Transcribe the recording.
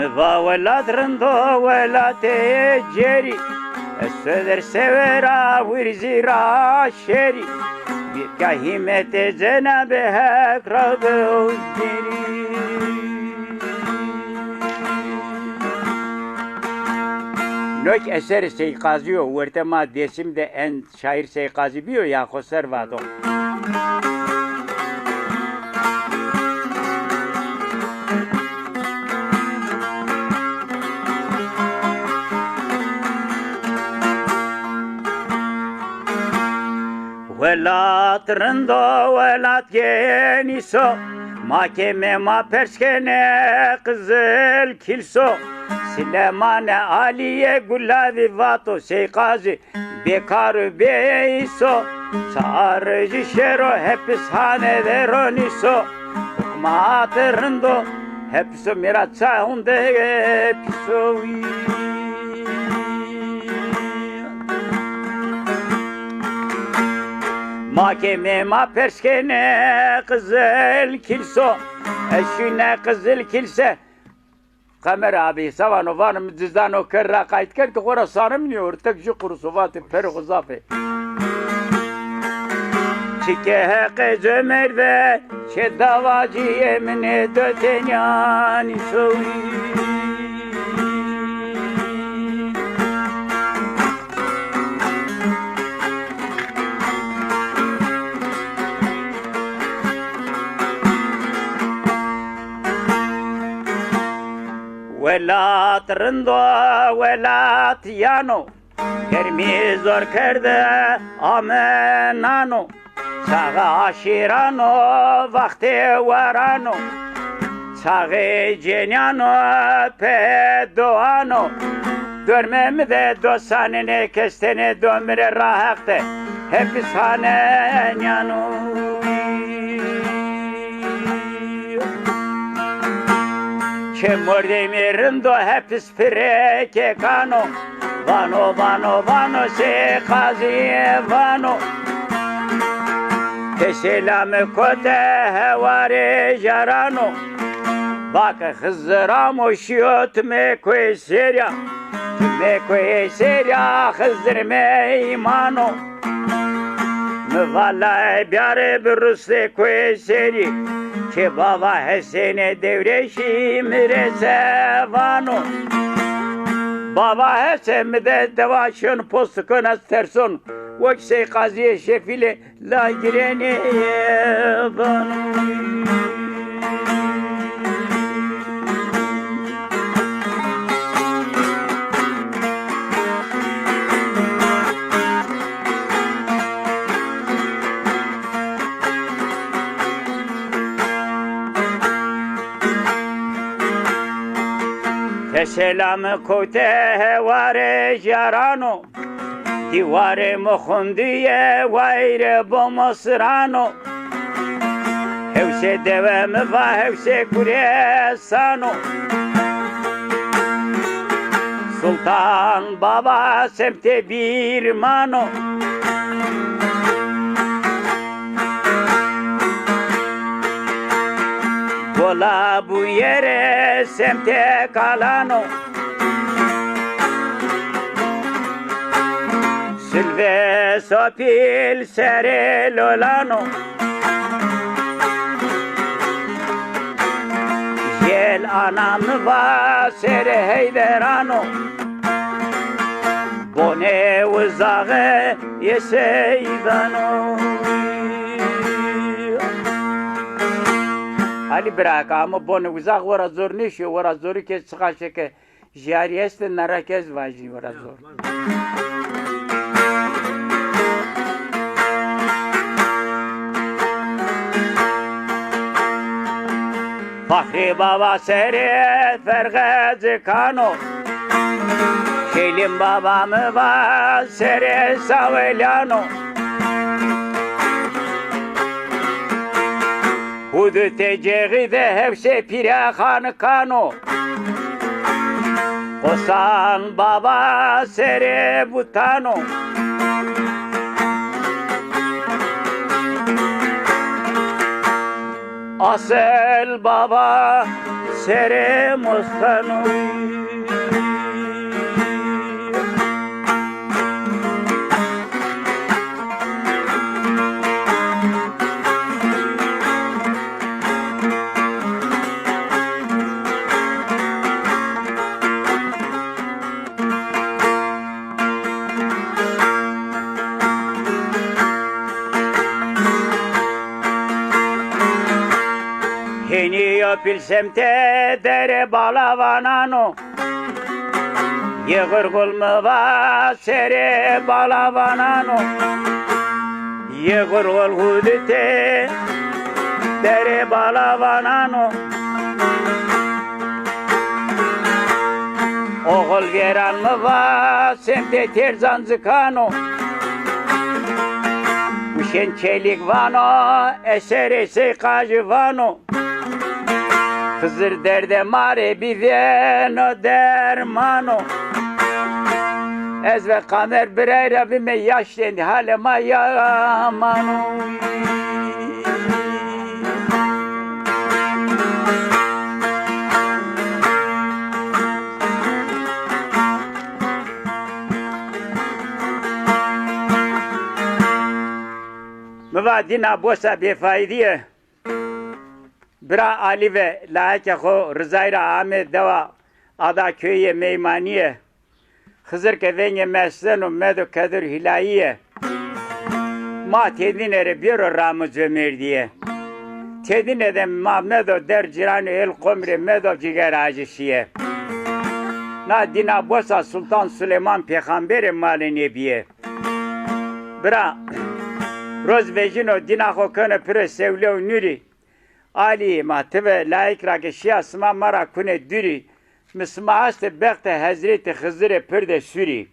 موا ولاد رندو ولاد جری السدر سورا ورزيرا شری بكهمة جنابها كرب وزدري نوک eser Seykazi o vertema desim de en şair Seykazi biyo ya konservato. Velat rındo velat geniso mahkeme ma perskene kızıl kilso Silemane Aliye Gulavi Vato Seykazi Bekar Beyso Sarıcı Şero Hepishane Veroniso Hukmat Rındo Hepsi Miratsa Hunde Pisovi Mahkeme ma perskene kızıl kilso Eşine kızıl kilse Kamer abi savano vanım cüzdano kerra kayıt kerdi kora sanım niyor tek şu kurusuvatı perguzafe Çike heke cömer ve çe davacı yemine dötenyani soğuyi Velat rındo velat yano Kermi zor kerde amenano Çağı aşirano vakti varano Çağı cenyano pedoano Dönmem de dosanene kestene dömre rahakte Hepishane nyano Che mordemirin do hepis pireke kano Vano vano vano se kazi vano Te selamı kote hevare jarano Bak hızramo şiyot me koe serya Me koe serya hızır me imano Vallahi biare bir russe koe seri Ki baba hesene devreşim rezevano Baba hesem de devaşın postukun az terson Vok Seykaziye şefile la girene bano Selamı kote hevare jarano Divare mukhundiye vayre bomasrano Hevse devemi va hevse kuresano Sultan Baba semte bir mano Bola bu yere semte kalano Sülve sopil sere lolano Yel anam va sere heyderano Bone uzağı yeseydano Ali bırak ama bunu uzak vara zor nişi vara zoru kes çıkaşıke jariyeste narakez vajni vara zor. Fahri baba sere fergaz kano Şelim babamı va sere savelano Hudu teceği de hepsi pirahan kano Kosan baba sere butano Asıl baba sere mostanu. Heniyo pilsemte dere balavanano Yığır gulmu va sere balavanano Yığır gul hudite dere balavanano Oğul veran mı va semte terzan zıkano Uşen çelik vano eser ese kajı vano Hızır derde mare biveno dermano Ez ve kamer birey Rabbime yaşlendi halema yamano Müvadina bosa befaidiye Bira Ali ve layık ho Rızayra Ahmet Deva Ada köyye meymaniye Hızır kevenge meslenu medu kadir hilayiye Ma tedinere biro ramı cömerdiye Tedinede ma medu der ciranu el komre medu ciger acişiye Na dina bosa Sultan Süleyman Peygamber mali nebiye Bira Roz vejino dina ho kone pire sevlev nuri Ali mateve layık rake şiasma mara kune duri Mismaast bekte Hazreti Hızır perde suri